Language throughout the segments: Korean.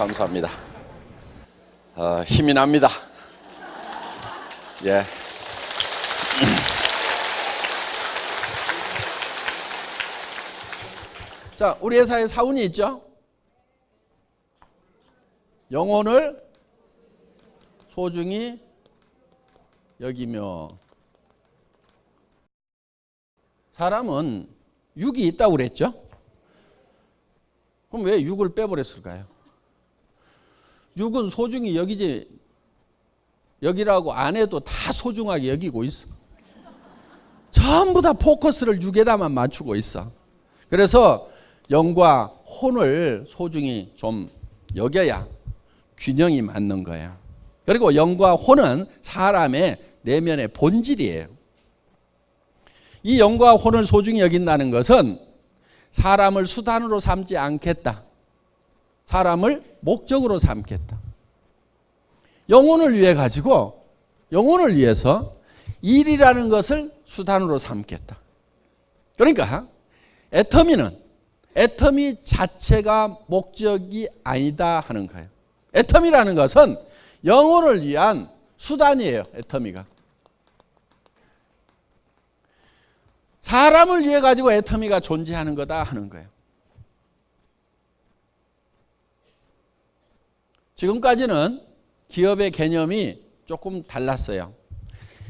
감사합니다. 힘이 납니다. 예. 자, 우리 회사에 사운이 있죠? 영혼을 소중히 여기며. 사람은 육이 있다고 그랬죠? 그럼 왜 육을 빼버렸을까요? 육은 소중히 여기라고 안 해도 다 소중하게 여기고 있어. 전부 다 포커스를 육에다만 맞추고 있어. 그래서 영과 혼을 소중히 좀 여겨야 균형이 맞는 거야. 그리고 영과 혼은 사람의 내면의 본질이에요. 이 영과 혼을 소중히 여긴다는 것은 사람을 수단으로 삼지 않겠다. 사람을 목적으로 삼겠다. 영혼을 위해서 일이라는 것을 수단으로 삼겠다. 그러니까 애터미 자체가 목적이 아니다 하는 거예요. 애터미라는 것은 영혼을 위한 수단이에요. 애터미가. 사람을 위해 가지고 애터미가 존재하는 거다 하는 거예요. 지금까지는 기업의 개념이 조금 달랐어요.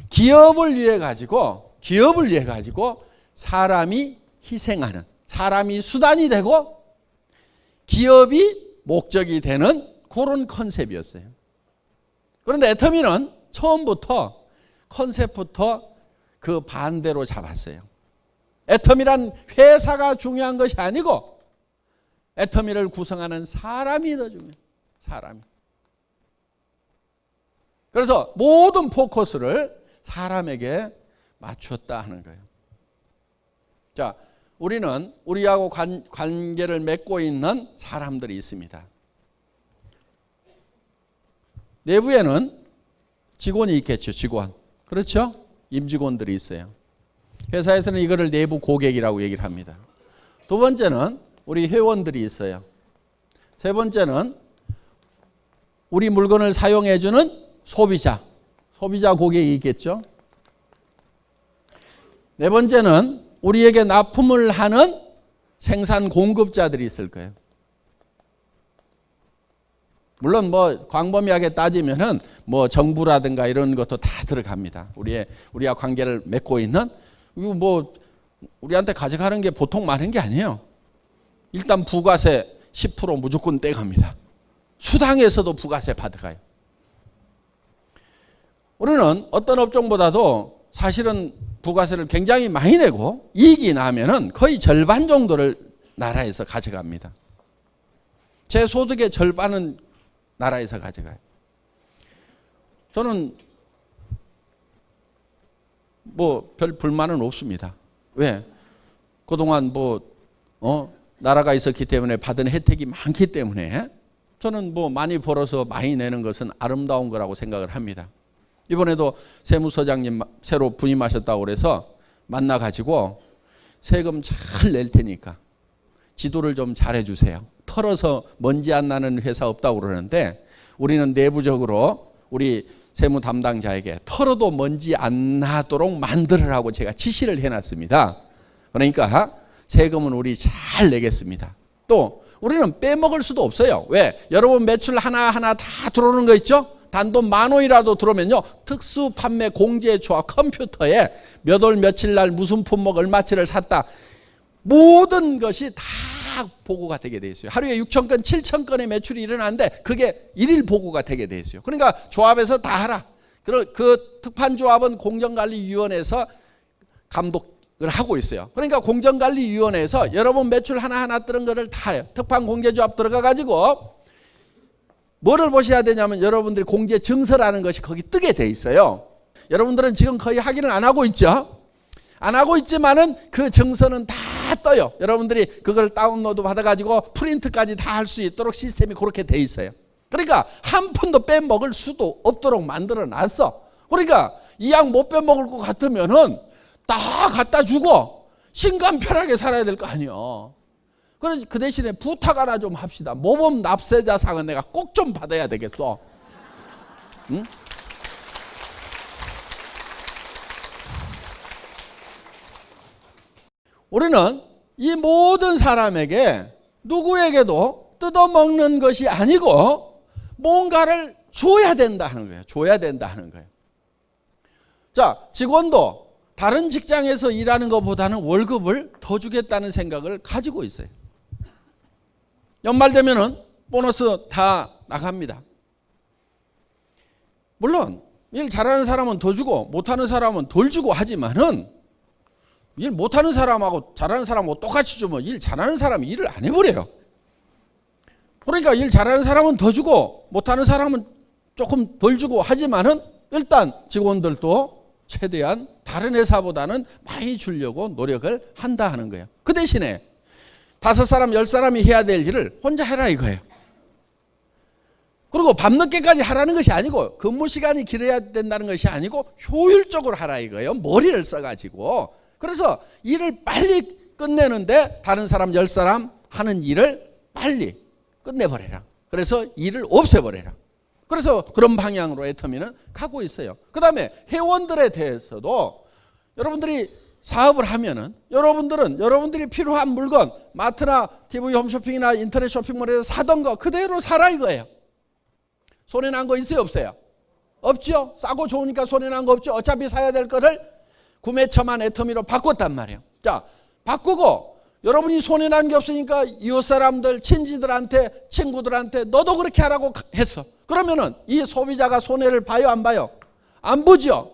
기업을 위해 가지고 사람이 희생하는, 사람이 수단이 되고 기업이 목적이 되는 그런 컨셉이었어요. 그런데 애터미는 처음부터 컨셉부터 그 반대로 잡았어요. 애터미란 회사가 중요한 것이 아니고 애터미를 구성하는 사람이 더 중요해요. 사람이. 그래서 모든 포커스를 사람에게 맞췄다 하는 거예요. 자, 우리는 우리하고 관계를 맺고 있는 사람들이 있습니다. 내부에는 직원이 있겠죠. 직원. 그렇죠? 임직원들이 있어요. 회사에서는 이거를 내부 고객이라고 얘기를 합니다. 두 번째는 우리 회원들이 있어요. 세 번째는 우리 물건을 사용해 주는 소비자 고객이 있겠죠. 네 번째는 우리에게 납품을 하는 생산 공급자들이 있을 거예요. 물론 광범위하게 따지면은 정부라든가 이런 것도 다 들어갑니다. 우리와 관계를 맺고 있는, 이거 우리한테 가져가는 게 보통 많은 게 아니에요. 일단 부가세 10% 무조건 떼갑니다. 수당에서도 부가세 받아가요. 우리는 어떤 업종보다도 사실은 부가세를 굉장히 많이 내고 이익이 나면은 거의 절반 정도를 나라에서 가져갑니다. 제 소득의 절반은 나라에서 가져가요. 저는 별 불만은 없습니다. 왜? 그동안 나라가 있었기 때문에 받은 혜택이 많기 때문에 저는 많이 벌어서 많이 내는 것은 아름다운 거라고 생각을 합니다. 이번에도 세무서장님 새로 부임하셨다고 그래서 만나가지고 세금 잘 낼 테니까 지도를 좀 잘해 주세요. 털어서 먼지 안 나는 회사 없다고 그러는데 우리는 내부적으로 우리 세무 담당자에게 털어도 먼지 안 나도록 만들으라고 제가 지시를 해놨습니다. 그러니까 세금은 우리 잘 내겠습니다. 또 우리는 빼먹을 수도 없어요. 왜? 여러분 매출 하나하나 다 들어오는 거 있죠? 단돈 10,000원이라도 들어오면요, 특수 판매 공제조합 컴퓨터에 몇 월 며칠 날 무슨 품목 얼마치를 샀다, 모든 것이 다 보고가 되게 돼 있어요. 하루에 6,000건 7,000건의 매출이 일어나는데 그게 일일 보고가 되게 돼 있어요. 그러니까 조합에서 다 하라. 그 특판조합은 공정관리위원회에서 감독을 하고 있어요. 그러니까 공정관리위원회에서 여러분 매출 하나하나 뜨는 거를 다 해요. 특판공제조합 들어가 가지고 뭐를 보셔야 되냐면 여러분들이 공제 증서라는 것이 거기 뜨게 돼 있어요. 여러분들은 지금 거의 확인을 안 하고 있죠. 안 하고 있지만은 그 증서는 다 떠요. 여러분들이 그걸 다운로드 받아가지고 프린트까지 다 할 수 있도록 시스템이 그렇게 돼 있어요. 그러니까 한 푼도 빼먹을 수도 없도록 만들어 놨어. 그러니까 이 양 못 빼먹을 것 같으면은 다 갖다 주고 신간 편하게 살아야 될 거 아니에요. 그래서 그 대신에 부탁 하나 좀 합시다. 모범 납세자상은 내가 꼭 좀 받아야 되겠어. 응? 우리는 이 모든 사람에게 누구에게도 뜯어먹는 것이 아니고 뭔가를 줘야 된다 하는 거예요. 줘야 된다 하는 거예요. 자, 직원도 다른 직장에서 일하는 것보다는 월급을 더 주겠다는 생각을 가지고 있어요. 연말 되면은 보너스 다 나갑니다. 물론 일 잘하는 사람은 더 주고 못하는 사람은 덜 주고 하지만은 일 못하는 사람하고 잘하는 사람하고 똑같이 주면 일 잘하는 사람이 일을 안 해버려요. 그러니까 일 잘하는 사람은 더 주고 못하는 사람은 조금 덜 주고 하지만은 일단 직원들도 최대한 다른 회사보다는 많이 주려고 노력을 한다 하는 거예요. 그 대신에 5사람, 10사람이 해야 될 일을 혼자 해라 이거예요. 그리고 밤늦게까지 하라는 것이 아니고 근무 시간이 길어야 된다는 것이 아니고 효율적으로 하라 이거예요. 머리를 써가지고. 그래서 일을 빨리 끝내는데 다른 사람 10사람 하는 일을 빨리 끝내버려라. 그래서 일을 없애버려라. 그래서 그런 방향으로 애터미는 가고 있어요. 그 다음에 회원들에 대해서도 여러분들이 사업을 하면은 여러분들이 필요한 물건 마트나 TV 홈쇼핑이나 인터넷 쇼핑몰에서 사던 거 그대로 사라 이거예요. 손해난 거 있어요 없어요? 없죠. 싸고 좋으니까 손해난 거 없죠. 어차피 사야 될 거를 구매처만 애터미로 바꿨단 말이에요. 자, 바꾸고 여러분이 손해난 게 없으니까 이웃 사람들, 친지들한테, 친구들한테 너도 그렇게 하라고 했어. 그러면은 이 소비자가 손해를 봐요 안 봐요? 안 보죠.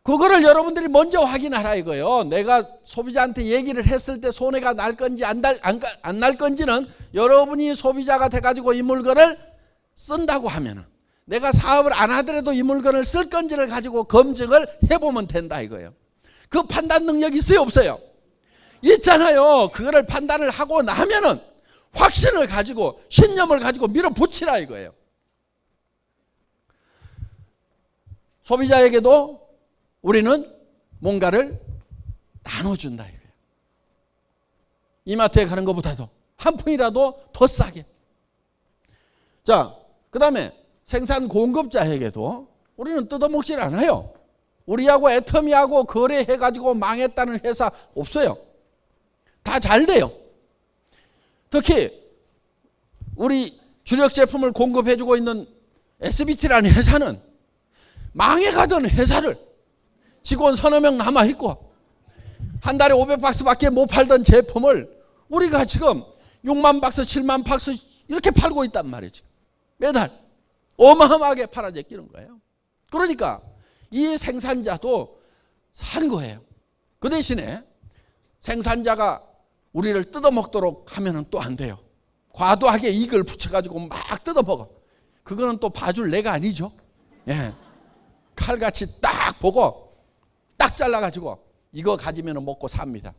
그거를 여러분들이 먼저 확인하라 이거예요. 내가 소비자한테 얘기를 했을 때 손해가 날 건지 안 날 건지는 여러분이 소비자가 돼가지고 이 물건을 쓴다고 하면은 내가 사업을 안 하더라도 이 물건을 쓸 건지를 가지고 검증을 해보면 된다 이거예요. 그 판단 능력이 있어요 없어요? 있잖아요. 그거를 판단을 하고 나면은 확신을 가지고 신념을 가지고 밀어붙이라 이거예요. 소비자에게도 우리는 뭔가를 나눠준다 이거예요. 이마트에 가는 것보다도 한 푼이라도 더 싸게. 자, 그 다음에 생산 공급자에게도 우리는 뜯어먹질 않아요. 우리하고 애터미하고 거래해가지고 망했다는 회사 없어요. 다 잘 돼요. 특히 우리 주력 제품을 공급해주고 있는 SBT라는 회사는 망해가던 회사를 직원 서너 명 남아있고 한 달에 500박스밖에 못 팔던 제품을 우리가 지금 6만 박스, 7만 박스 이렇게 팔고 있단 말이죠. 매달 어마어마하게 팔아제끼는 거예요. 그러니까 이 생산자도 산 거예요. 그 대신에 생산자가 우리를 뜯어먹도록 하면은 또 안 돼요. 과도하게 이익을 붙여가지고 막 뜯어먹어. 그거는 또 봐줄 내가 아니죠. 예. 칼같이 딱 보고 딱 잘라가지고 이거 가지면 먹고 삽니다.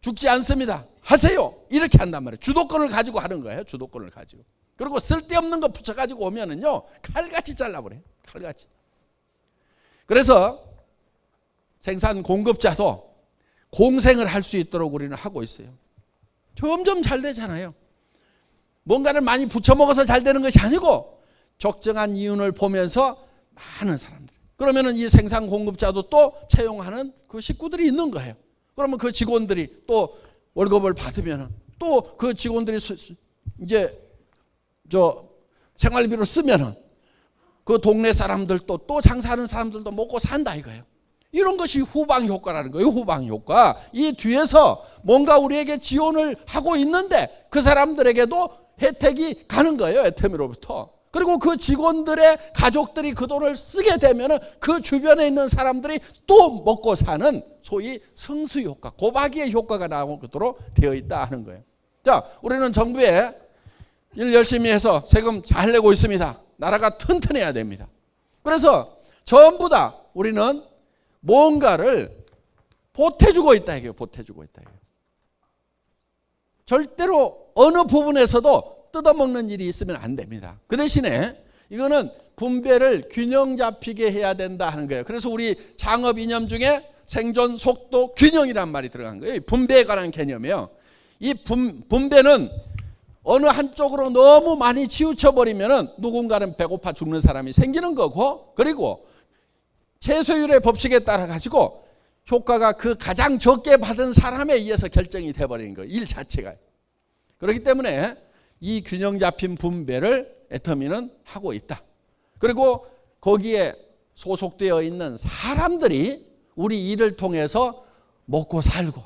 죽지 않습니다. 하세요. 이렇게 한단 말이에요. 주도권을 가지고 하는 거예요. 주도권을 가지고. 그리고 쓸데없는 거 붙여가지고 오면은요 칼같이 잘라버려요. 칼같이. 그래서 생산 공급자도 공생을 할 수 있도록 우리는 하고 있어요. 점점 잘 되잖아요. 뭔가를 많이 부쳐 먹어서 잘 되는 것이 아니고 적정한 이윤을 보면서 많은 사람들. 그러면은 이 생산 공급자도 또 채용하는 그 식구들이 있는 거예요. 그러면 그 직원들이 또 월급을 받으면은 또 그 직원들이 이제 생활비로 쓰면은 그 동네 사람들도 또 장사하는 사람들도 먹고 산다 이거예요. 이런 것이 후방 효과라는 거예요. 후방 효과. 이 뒤에서 뭔가 우리에게 지원을 하고 있는데 그 사람들에게도 혜택이 가는 거예요. 애터미로부터. 그리고 그 직원들의 가족들이 그 돈을 쓰게 되면 그 주변에 있는 사람들이 또 먹고 사는 소위 성수 효과, 고박이의 효과가 나오도록 되어 있다 하는 거예요. 자, 우리는 정부에 일 열심히 해서 세금 잘 내고 있습니다. 나라가 튼튼해야 됩니다. 그래서 전부 다 우리는 뭔가를 보태주고 있다 이게요. 보태주고 있다 이게요. 절대로 어느 부분에서도 뜯어먹는 일이 있으면 안 됩니다. 그 대신에 이거는 분배를 균형 잡히게 해야 된다 하는 거예요. 그래서 우리 창업 이념 중에 생존 속도 균형이란 말이 들어간 거예요. 분배에 관한 개념이에요. 이 분배는 어느 한쪽으로 너무 많이 치우쳐 버리면은 누군가는 배고파 죽는 사람이 생기는 거고, 그리고 최소율의 법칙에 따라 가지고 효과가 그 가장 적게 받은 사람에 의해서 결정이 돼 버리는 거예요. 일 자체가. 그렇기 때문에 이 균형 잡힌 분배를 애터미는 하고 있다. 그리고 거기에 소속되어 있는 사람들이 우리 일을 통해서 먹고 살고,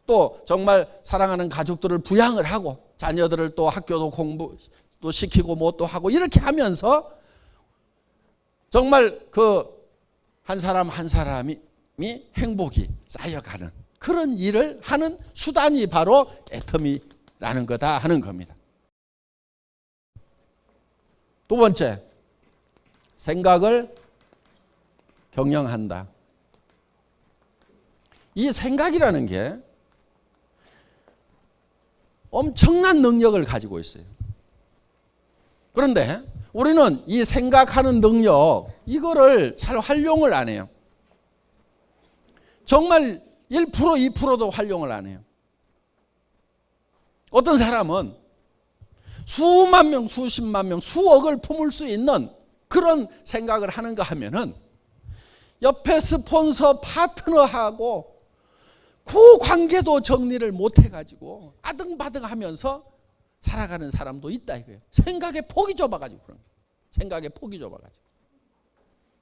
또 정말 사랑하는 가족들을 부양을 하고, 자녀들을 또 학교도 공부 또 시키고 뭐 또 하고, 이렇게 하면서 정말 그 한 사람 한 사람이 행복이 쌓여가는 그런 일을 하는 수단이 바로 애터미라는 거다 하는 겁니다. 두 번째, 생각을 경영한다. 이 생각이라는 게 엄청난 능력을 가지고 있어요. 그런데 우리는 이 생각하는 능력, 이거를 잘 활용을 안 해요. 정말 1%, 2%도 활용을 안 해요. 어떤 사람은 수만 명, 수십만 명, 수억을 품을 수 있는 그런 생각을 하는가 하면은 옆에 스폰서 파트너하고 그 관계도 정리를 못 해가지고 아등바등 하면서 살아가는 사람도 있다 이거예요. 생각의 폭이 좁아가지고 그런 거예요. 생각의 폭이 좁아가지고.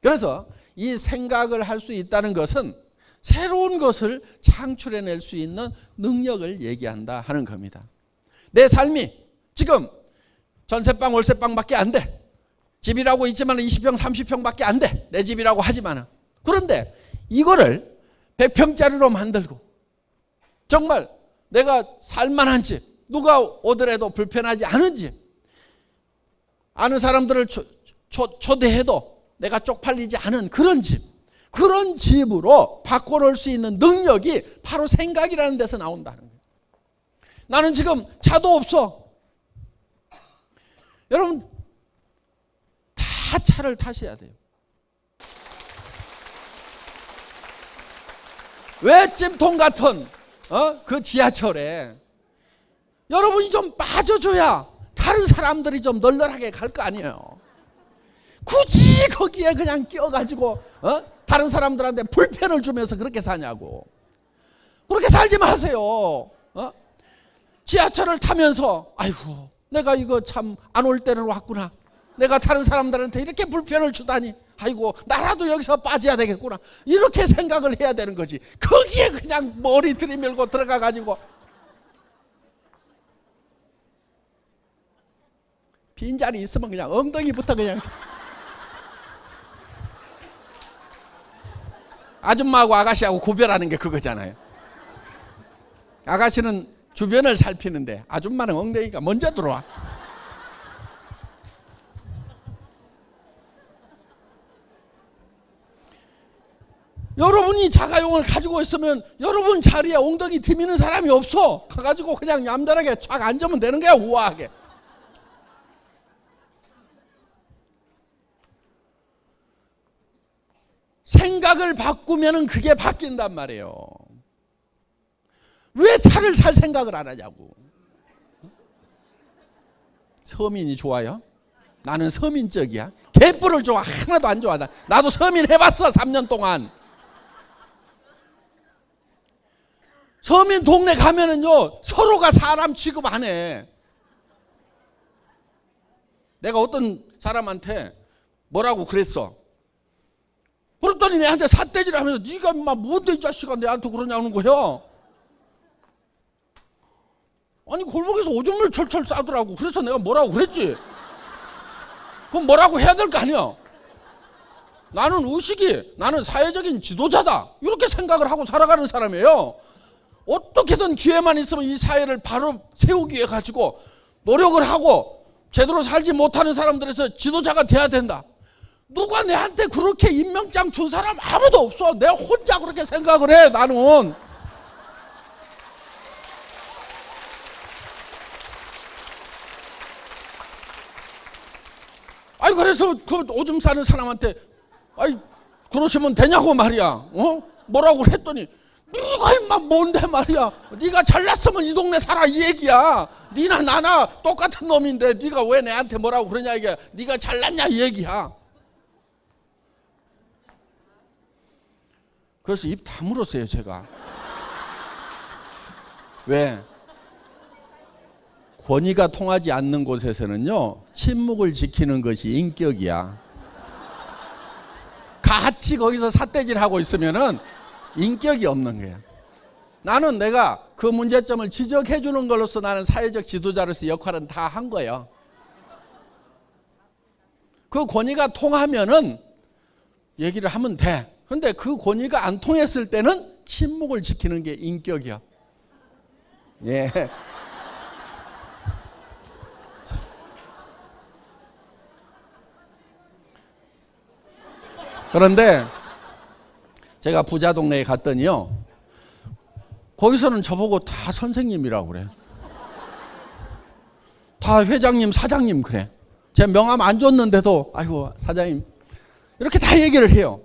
그래서 이 생각을 할 수 있다는 것은 새로운 것을 창출해낼 수 있는 능력을 얘기한다 하는 겁니다. 내 삶이 지금 전세방 월세방밖에 안 돼. 집이라고 있지만 20평 30평밖에 안 돼. 내 집이라고 하지만. 그런데 이거를 100평짜리로 만들고 정말 내가 살만한 집, 누가 오더라도 불편하지 않은 집, 아는 사람들을 초대해도 내가 쪽팔리지 않은 그런 집, 그런 집으로 바꿔놓을 수 있는 능력이 바로 생각이라는 데서 나온다는 거예요. 나는 지금 차도 없어. 여러분 다 차를 타셔야 돼요. 왜 찜통 같은 그 지하철에 여러분이 좀 빠져줘야 다른 사람들이 좀 널널하게 갈 거 아니에요. 굳이 거기에 그냥 끼어가지고 다른 사람들한테 불편을 주면서 그렇게 사냐고. 그렇게 살지 마세요. 지하철을 타면서 아이고 내가 이거 참 안 올 때로 왔구나. 내가 다른 사람들한테 이렇게 불편을 주다니. 아이고 나라도 여기서 빠져야 되겠구나. 이렇게 생각을 해야 되는 거지. 거기에 그냥 머리 들이밀고 들어가가지고 빈자리 있으면 그냥 엉덩이부터 그냥. 아줌마하고 아가씨하고 구별하는 게 그거잖아요. 아가씨는 주변을 살피는데 아줌마는 엉덩이가 먼저 들어와. 여러분이 자가용을 가지고 있으면 여러분 자리에 엉덩이 디미는 사람이 없어. 가가지고 그냥 얌전하게 쫙 앉으면 되는 거야. 우아하게. 생각을 바꾸면 그게 바뀐단 말이에요. 왜 차를 살 생각을 안 하냐고. 서민이 좋아요? 나는 서민적이야. 개뿔을 좋아. 하나도 안 좋아. 나도 서민 해봤어 3년 동안. 서민 동네 가면은요 서로가 사람 취급 안 해. 내가 어떤 사람한테 뭐라고 그랬어. 그랬더니 내한테 삿대질을 하면서 네가 인마 뭔데 이 자식아 내한테 그러냐는 거야. 아니 골목에서 오줌을 철철 싸더라고. 그래서 내가 뭐라고 그랬지. 그럼 뭐라고 해야 될 거 아니야. 나는 의식이 나는 사회적인 지도자다 이렇게 생각을 하고 살아가는 사람이에요. 어떻게든 기회만 있으면 이 사회를 바로 세우기 위해 가지고 노력을 하고 제대로 살지 못하는 사람들에서 지도자가 돼야 된다. 누가 내한테 그렇게 임명장 준 사람 아무도 없어. 내가 혼자 그렇게 생각을 해. 나는 아니 그래서 그 오줌 싸는 사람한테 아이 그러시면 되냐고 말이야. 뭐라고 했더니 네가 임마 뭔데 말이야. 네가 잘났으면 이 동네 살아 이 얘기야. 네나 나나 똑같은 놈인데 네가 왜 내한테 뭐라고 그러냐 이게. 네가 잘났냐 이 얘기야. 그래서 입 다물었어요 제가. 왜? 권위가 통하지 않는 곳에서는요 침묵을 지키는 것이 인격이야. 같이 거기서 삿대질하고 있으면은 인격이 없는 거야. 나는 내가 그 문제점을 지적해 주는 걸로서 나는 사회적 지도자로서 역할은 다 한 거예요. 그 권위가 통하면은 얘기를 하면 돼. 근데 그 권위가 안 통했을 때는 침묵을 지키는 게 인격이야. 예. 그런데 제가 부자 동네에 갔더니요 거기서는 저보고 다 선생님이라고 그래. 다 회장님 사장님 그래. 제 명함 안 줬는데도 아이고 사장님 이렇게 다 얘기를 해요.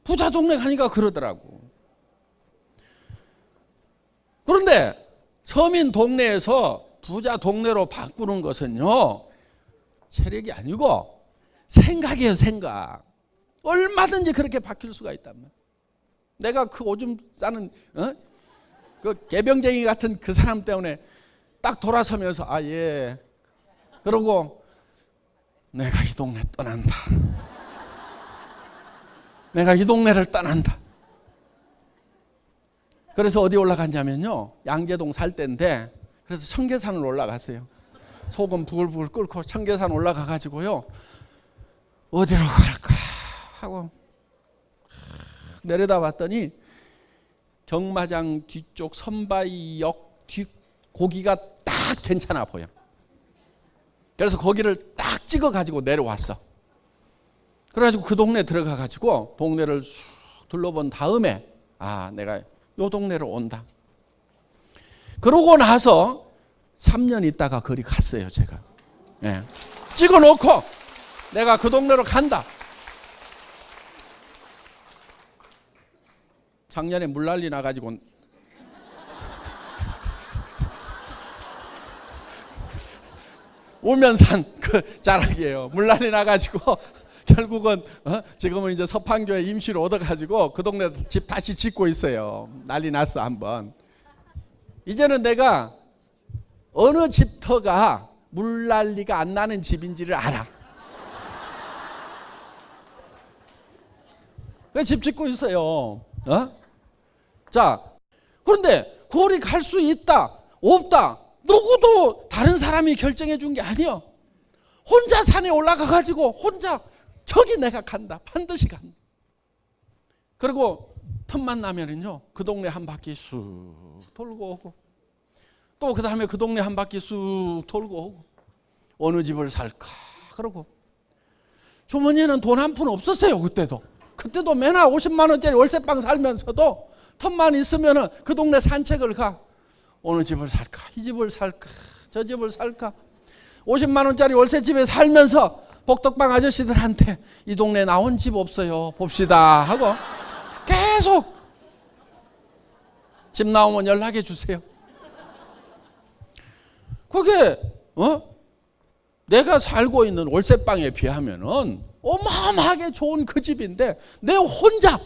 부자 동네 가니까 그러더라고. 그런데 서민 동네에서 부자 동네로 바꾸는 것은요 체력이 아니고 생각이에요. 생각. 얼마든지 그렇게 바뀔 수가 있단 말이야. 내가 그 오줌 싸는 그 개병쟁이 같은 그 사람 때문에 딱 돌아서면서 아 예 그러고 내가 이 동네 떠난다. 내가 이 동네를 떠난다. 그래서 어디 올라갔냐면요 양재동 살 때인데 그래서 청계산을 올라갔어요. 소금 부글부글 끓고 청계산 올라가 가지고요 어디로 갈까 하고 내려다 봤더니 경마장 뒤쪽 선바위역 뒤 고기가 딱 괜찮아 보여. 그래서 거기를 딱 찍어 가지고 내려왔어. 그래가지고 그 동네 들어가 가지고 동네를 쑥 둘러본 다음에 아 내가 요 동네로 온다. 그러고 나서 3년 있다가 거기 갔어요 제가. 예. 찍어 놓고 내가 그 동네로 간다. 작년에 물난리 나가지고 오면산 그 자락이에요. 물난리 나가지고 결국은 지금은 이제 서판교에 임시로 얻어가지고 그 동네 집 다시 짓고 있어요. 난리 났어 한번. 이제는 내가 어느 집터가 물난리가 안 나는 집인지를 알아. 그 집 짓고 있어요. 자, 그런데 거기 갈 수 있다, 없다, 누구도 다른 사람이 결정해 준 게 아니야. 혼자 산에 올라가 가지고 혼자 저기 내가 간다, 반드시 간다. 그리고 틈만 나면은요, 그 동네 한 바퀴 쑥 돌고 오고, 또 그 다음에 그 동네 한 바퀴 쑥 돌고 오고, 어느 집을 살까 그러고. 주머니에는 돈 한 푼 없었어요 그때도. 그때도 맨날 50만 원짜리 월세방 살면서도 틈만 있으면은 그 동네 산책을 가. 어느 집을 살까? 이 집을 살까? 저 집을 살까? 50만 원짜리 월세집에 살면서 복덕방 아저씨들한테 이 동네 나온 집 없어요 봅시다 하고 계속 집 나오면 연락해 주세요. 그게 내가 살고 있는 월세방에 비하면은 어마어마하게 좋은 그 집인데 내 혼자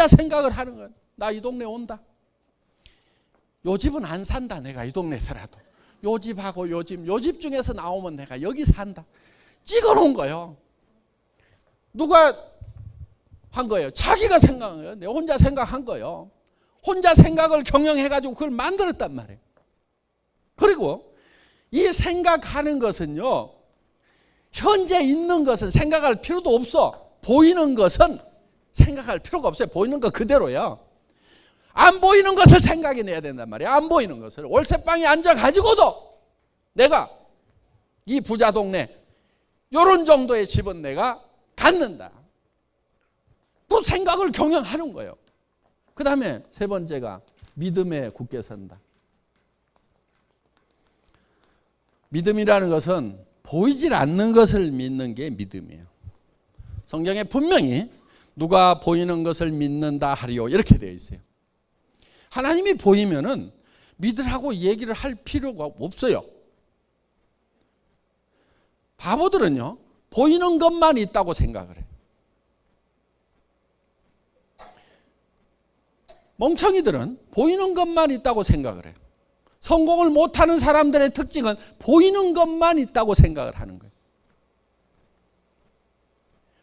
생각을 하는 거야. 나 이 동네 온다. 요 집은 안 산다. 내가 이 동네에서라도 요 집하고 요 집 중에서 나오면 내가 여기 산다. 찍어놓은 거예요. 누가 한 거예요? 자기가 생각한 거예요. 내가 혼자 생각한 거예요. 혼자 생각을 경영해가지고 그걸 만들었단 말이에요. 그리고 이 생각하는 것은요, 현재 있는 것은 생각할 필요도 없어. 보이는 것은 생각할 필요가 없어요. 보이는 거 그대로요. 안 보이는 것을 생각해내야 된단 말이에요. 안 보이는 것을. 월세방에 앉아가지고도 내가 이 부자 동네 이런 정도의 집은 내가 갖는다. 또 생각을 경영하는 거예요. 그 다음에 세 번째가 믿음에 굳게 선다. 믿음이라는 것은 보이질 않는 것을 믿는 게 믿음이에요. 성경에 분명히 누가 보이는 것을 믿는다 하리요 이렇게 되어 있어요. 하나님이 보이면은 믿으라고 얘기를 할 필요가 없어요. 바보들은요, 보이는 것만 있다고 생각을 해요. 멍청이들은 보이는 것만 있다고 생각을 해요. 성공을 못하는 사람들의 특징은 보이는 것만 있다고 생각을 하는 거예요.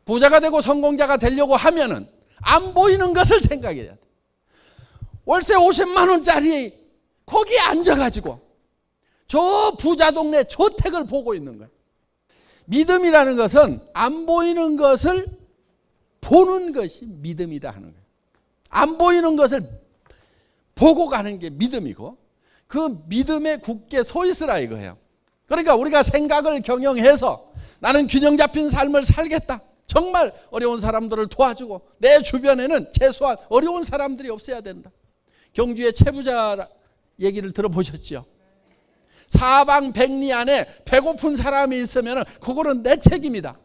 부자가 되고 성공자가 되려고 하면은 안 보이는 것을 생각해야 돼. 월세 50만 원짜리 거기에 앉아가지고 저 부자 동네 저택을 보고 있는 거예요. 믿음이라는 것은 안 보이는 것을 보는 것이 믿음이다 하는 거예요. 안 보이는 것을 보고 가는 게 믿음이고 그 믿음에 굳게 서 있으라 이거예요. 그러니까 우리가 생각을 경영해서 나는 균형 잡힌 삶을 살겠다. 정말 어려운 사람들을 도와주고 내 주변에는 최소한 어려운 사람들이 없어야 된다. 경주의 채부자 얘기를 들어보셨죠? 사방백리 안에 배고픈 사람이 있으면 그거는 내 책임이다.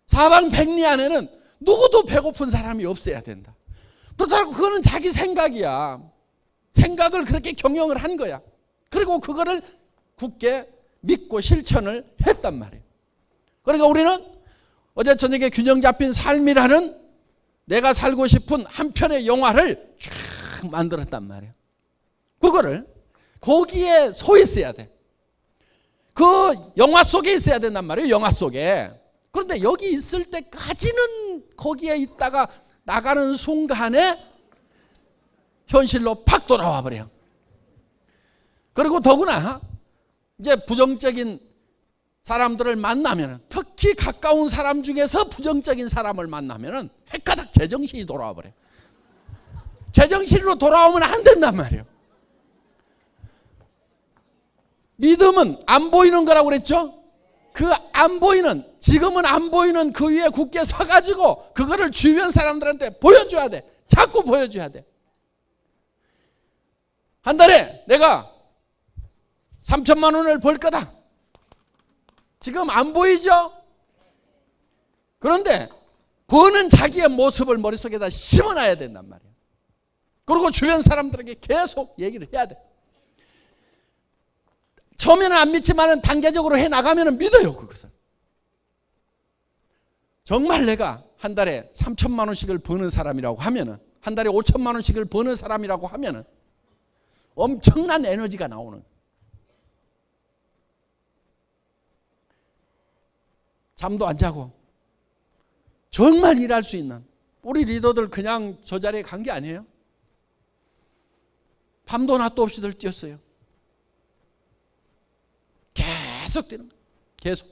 사방백리 안에는 누구도 배고픈 사람이 없어야 된다. 그렇다고 그거는 자기 생각이야. 생각을 그렇게 경영을 한 거야. 그리고 그거를 굳게 믿고 실천을 했단 말이에요. 그러니까 우리는 어제 저녁에 균형 잡힌 삶이라는 내가 살고 싶은 한 편의 영화를 쫙 만들었단 말이에요. 그거를 거기에 서 있어야 돼. 그 영화 속에 있어야 된단 말이에요. 영화 속에. 그런데 여기 있을 때까지는 거기에 있다가 나가는 순간에 현실로 팍 돌아와 버려요. 그리고 더구나 이제 부정적인 사람들을 만나면, 특히 가까운 사람 중에서 부정적인 사람을 만나면 헷가닥 제정신이 돌아와 버려요. 제정신으로 돌아오면 안 된단 말이에요. 믿음은 안 보이는 거라고 그랬죠? 그 안 보이는, 지금은 안 보이는 그 위에 굳게 서가지고 그거를 주변 사람들한테 보여줘야 돼. 자꾸 보여줘야 돼. 한 달에 내가 3천만 원을 벌 거다. 지금 안 보이죠? 그런데 버는 자기의 모습을 머릿속에다 심어놔야 된단 말이에요. 그리고 주변 사람들에게 계속 얘기를 해야 돼. 처음에는 안 믿지만 단계적으로 해나가면 믿어요. 그것을. 정말 내가 한 달에 3천만 원씩을 버는 사람이라고 하면, 한 달에 5천만 원씩을 버는 사람이라고 하면 엄청난 에너지가 나오는 거예요. 잠도 안 자고 정말 일할 수 있는 우리 리더들 그냥 저 자리에 간 게 아니에요. 밤도 낮도 없이들 뛰었어요. 계속 뛰는 거예요. 계속.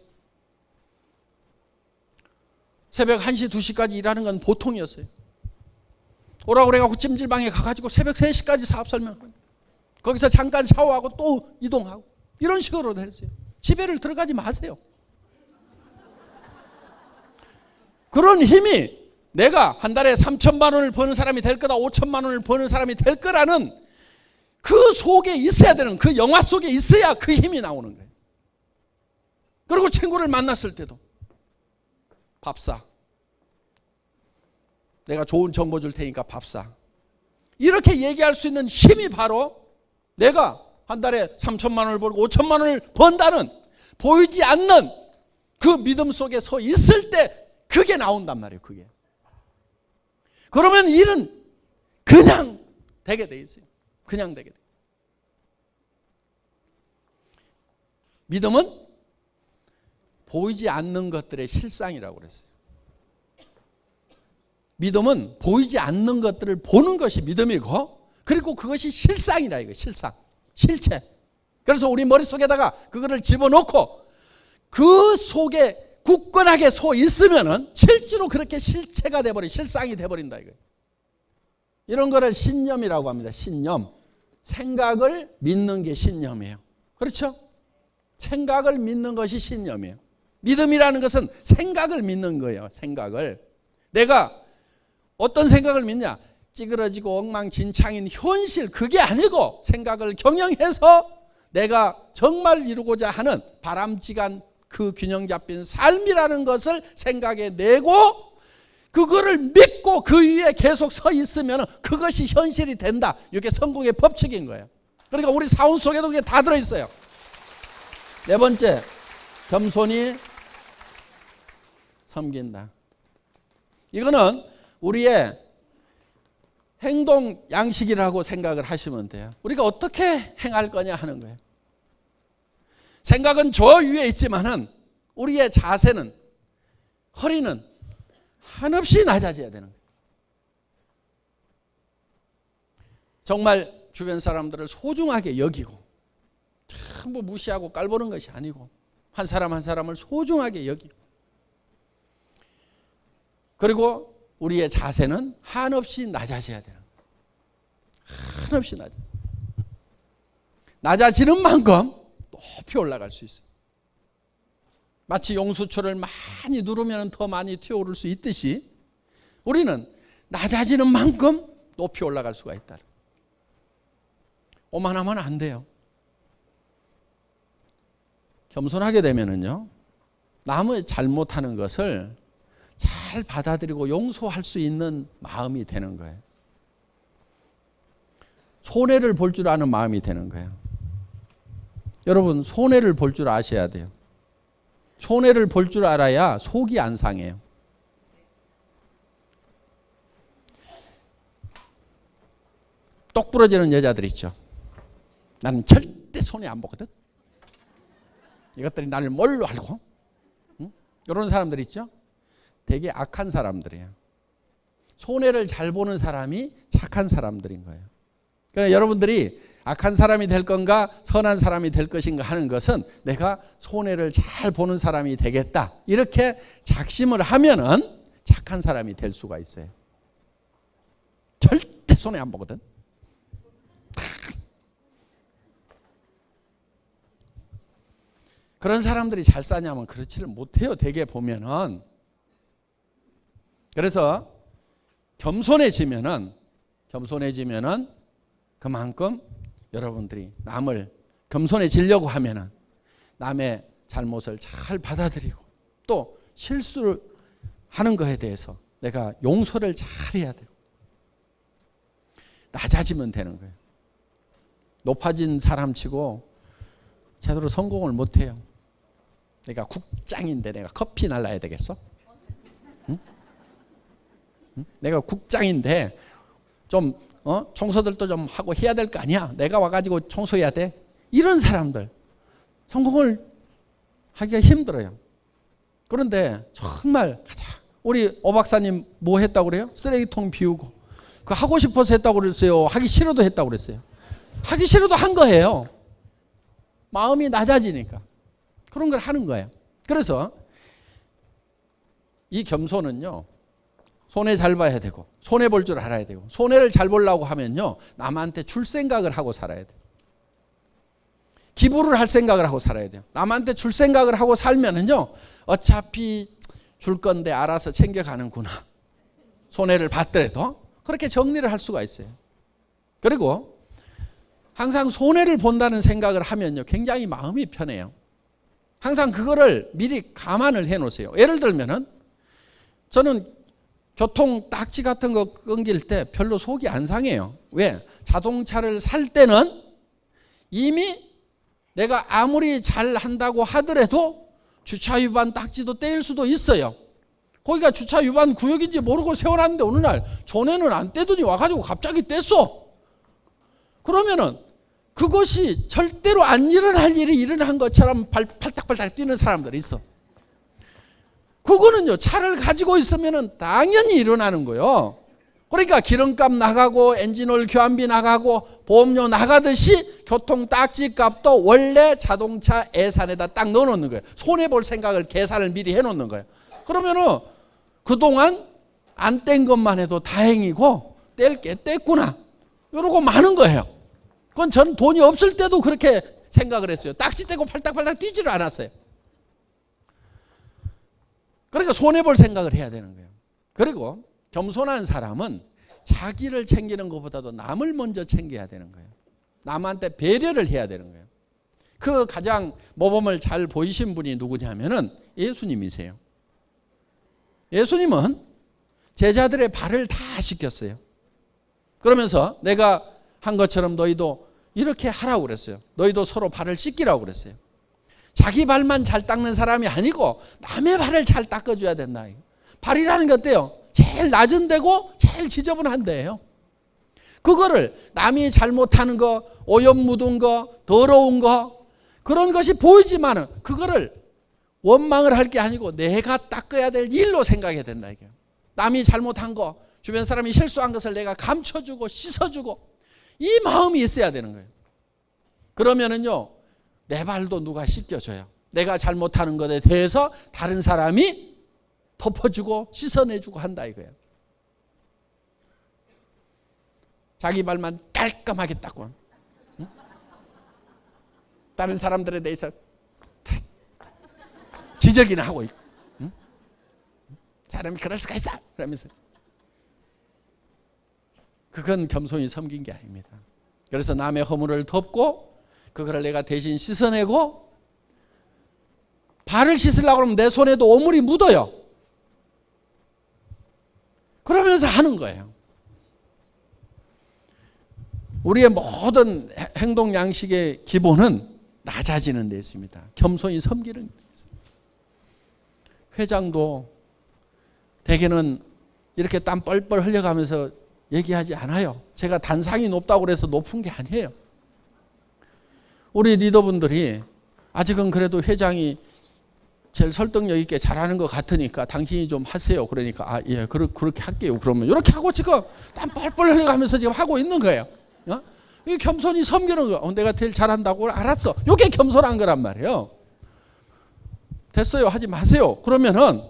새벽 1시, 2시까지 일하는 건 보통이었어요. 오라고 그래가지고 찜질방에 가가지고 새벽 3시까지 사업 설명하고 거기서 잠깐 샤워하고 또 이동하고 이런 식으로 했어요. 집에를 들어가지 마세요. 그런 힘이 내가 한 달에 3천만 원을 버는 사람이 될 거다, 5천만 원을 버는 사람이 될 거라는 그 속에 있어야 되는, 그 영화 속에 있어야 그 힘이 나오는 거예요. 그리고 친구를 만났을 때도 밥 사. 내가 좋은 정보 줄 테니까 밥 사. 이렇게 얘기할 수 있는 힘이 바로 내가 한 달에 3천만 원을 벌고 5천만 원을 번다는 보이지 않는 그 믿음 속에 서 있을 때 그게 나온단 말이에요. 그게. 그러면 일은 그냥 되게 돼 있어요. 그냥 되게 돼. 믿음은 보이지 않는 것들의 실상이라고 그랬어요. 믿음은 보이지 않는 것들을 보는 것이 믿음이고, 그리고 그것이 실상이라 이거예요. 실상, 실체. 그래서 우리 머릿속에다가 그거를 집어넣고 그 속에 굳건하게 서 있으면은 실제로 그렇게 실체가 돼버린, 실상이 돼버린다 이거예요. 이런 거를 신념이라고 합니다. 신념. 생각을 믿는 게 신념이에요. 그렇죠? 생각을 믿는 것이 신념이에요. 믿음이라는 것은 생각을 믿는 거예요. 생각을. 내가 어떤 생각을 믿냐? 찌그러지고 엉망진창인 현실, 그게 아니고 생각을 경영해서 내가 정말 이루고자 하는 바람직한 그 균형 잡힌 삶이라는 것을 생각해 내고 그거를 믿고 그 위에 계속 서 있으면 그것이 현실이 된다. 이게 성공의 법칙인 거예요. 그러니까 우리 사원 속에도 그게 다 들어있어요. 네 번째, 겸손히 섬긴다. 이거는 우리의 행동 양식이라고 생각을 하시면 돼요. 우리가 어떻게 행할 거냐 하는 거예요. 생각은 저 위에 있지만은 우리의 자세는, 허리는 한없이 낮아져야 되는 거예요. 정말 주변 사람들을 소중하게 여기고, 전부 무시하고 깔보는 것이 아니고 한 사람 한 사람을 소중하게 여기고, 그리고 우리의 자세는 한없이 낮아져야 되는 거예요. 한없이 낮아지는 만큼 높이 올라갈 수 있어요. 마치 용수철을 많이 누르면 더 많이 튀어오를 수 있듯이 우리는 낮아지는 만큼 높이 올라갈 수가 있다. 오만하면 안 돼요. 겸손하게 되면은요, 남의 잘못하는 것을 잘 받아들이고 용서할 수 있는 마음이 되는 거예요. 손해를 볼 줄 아는 마음이 되는 거예요. 여러분, 손해를 볼 줄 아셔야 돼요. 손해를 볼 줄 알아야 속이 안 상해요. 똑 부러지는 여자들 있죠. 나는 절대 손해 안 보거든. 이것들이 나를 뭘로 알고? 응? 이런 사람들 있죠. 되게 악한 사람들이에요. 손해를 잘 보는 사람이 착한 사람들인 거예요. 그러니까 여러분들이 악한 사람이 될 건가 선한 사람이 될 것인가 하는 것은 내가 손해를 잘 보는 사람이 되겠다, 이렇게 작심을 하면은 착한 사람이 될 수가 있어요. 절대 손해 안 보거든. 그런 사람들이 잘 사냐면 그렇지를 못해요. 대개 보면은. 그래서 겸손해지면은 그만큼 여러분들이 남을 겸손해지려고 하면은 남의 잘못을 잘 받아들이고 또 실수를 하는 것에 대해서 내가 용서를 잘 해야 되고 낮아지면 되는 거예요. 높아진 사람치고 제대로 성공을 못해요. 내가 국장인데 내가 커피 날라야 되겠어? 응? 응? 내가 국장인데 좀 청소들도 좀 하고 해야 될 거 아니야. 내가 와가지고 청소해야 돼. 이런 사람들 성공을 하기가 힘들어요. 그런데 정말 우리 오 박사님 뭐 했다고 그래요? 쓰레기통 비우고. 그 하고 싶어서 했다고 그랬어요? 하기 싫어도 했다고 그랬어요? 하기 싫어도 한 거예요. 마음이 낮아지니까 그런 걸 하는 거예요. 그래서 이 겸손은요, 손해 잘 봐야 되고 손해 볼 줄 알아야 되고, 손해를 잘 보려고 하면요 남한테 줄 생각을 하고 살아야 돼요. 기부를 할 생각을 하고 살아야 돼요. 남한테 줄 생각을 하고 살면은요 어차피 줄 건데 알아서 챙겨가는구나, 손해를 받더라도 그렇게 정리를 할 수가 있어요. 그리고 항상 손해를 본다는 생각을 하면요 굉장히 마음이 편해요. 항상 그거를 미리 감안을 해 놓으세요. 예를 들면은 저는 교통 딱지 같은 거 끊길 때 별로 속이 안 상해요. 왜? 자동차를 살 때는 이미 내가 아무리 잘 한다고 하더라도 주차 위반 딱지도 떼일 수도 있어요. 거기가 주차 위반 구역인지 모르고 세워놨는데 어느 날 전에는 안 떼더니 와가지고 갑자기 뗐어. 그러면은 그것이 절대로 안 일어날 일이 일어난 것처럼 팔딱팔딱 뛰는 사람들이 있어. 그거는요 차를 가지고 있으면 당연히 일어나는 거예요. 그러니까 기름값 나가고 엔진오일 교환비 나가고 보험료 나가듯이 교통 딱지 값도 원래 자동차 예산에다 딱 넣어놓는 거예요. 손해볼 생각을 계산을 미리 해놓는 거예요. 그러면은 그동안 안 뗀 것만 해도 다행이고 뗄 게 뗐구나 이러고 마는 거예요. 그건 저는 돈이 없을 때도 그렇게 생각을 했어요. 딱지 떼고 팔딱팔딱 뛰지를 않았어요. 그러니까 손해볼 생각을 해야 되는 거예요. 그리고 겸손한 사람은 자기를 챙기는 것보다도 남을 먼저 챙겨야 되는 거예요. 남한테 배려를 해야 되는 거예요. 그 가장 모범을 잘 보이신 분이 누구냐면은 예수님이세요. 예수님은 제자들의 발을 다 씻겼어요. 그러면서 내가 한 것처럼 너희도 이렇게 하라고 그랬어요. 너희도 서로 발을 씻기라고 그랬어요. 자기 발만 잘 닦는 사람이 아니고 남의 발을 잘 닦아줘야 된다. 발이라는 게 어때요? 제일 낮은 데고 제일 지저분한 데예요. 그거를 남이 잘못하는 거, 오염 묻은 거, 더러운 거, 그런 것이 보이지만은 그거를 원망을 할 게 아니고 내가 닦아야 될 일로 생각해야 된다. 이게 남이 잘못한 거, 주변 사람이 실수한 것을 내가 감춰주고 씻어주고 이 마음이 있어야 되는 거예요. 그러면은요, 내 발도 누가 씻겨줘요. 내가 잘못하는 것에 대해서 다른 사람이 덮어주고 씻어내주고 한다 이거예요. 자기 발만 깔끔하게 닦고, 응? 다른 사람들에 대해서 지적이나 하고 있고, 응? 사람이 그럴 수가 있어 그러면서, 그건 겸손히 섬긴 게 아닙니다. 그래서 남의 허물을 덮고 그거를 내가 대신 씻어내고, 발을 씻으려고 하면 내 손에도 오물이 묻어요. 그러면서 하는 거예요. 우리의 모든 행동 양식의 기본은 낮아지는 데 있습니다. 겸손히 섬기는 데 있습니다. 회장도 대개는 이렇게 땀 뻘뻘 흘려가면서 얘기하지 않아요. 제가 단상이 높다고 해서 높은 게 아니에요. 우리 리더분들이 아직은 그래도 회장이 제일 설득력 있게 잘하는 것 같으니까 당신이 좀 하세요. 그러니까 아, 예, 그렇게 할게요. 그러면 이렇게 하고 지금 땀 뻘뻘 흘려가면서 지금 하고 있는 거예요. 이게 겸손히 섬기는 거예요. 내가 제일 잘한다고 알았어. 이게 겸손한 거란 말이에요. 됐어요. 하지 마세요. 그러면은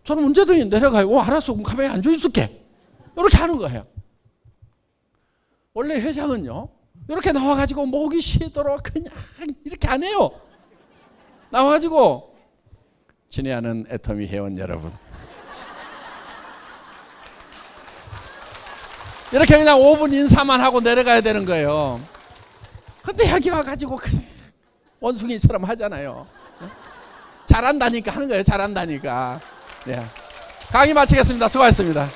저는 언제든지 내려가요. 알았어. 그럼 가만히 앉아 있을게. 이렇게 하는 거예요. 원래 회장은요, 이렇게 나와가지고 목이 쉬도록 그냥 이렇게 안 해요. 나와가지고 친애하는 애터미 회원 여러분, 이렇게 그냥 5분 인사만 하고 내려가야 되는 거예요. 근데 여기 와가지고 그냥 원숭이처럼 하잖아요. 잘한다니까 하는 거예요. 잘한다니까. 네. 강의 마치겠습니다. 수고하셨습니다.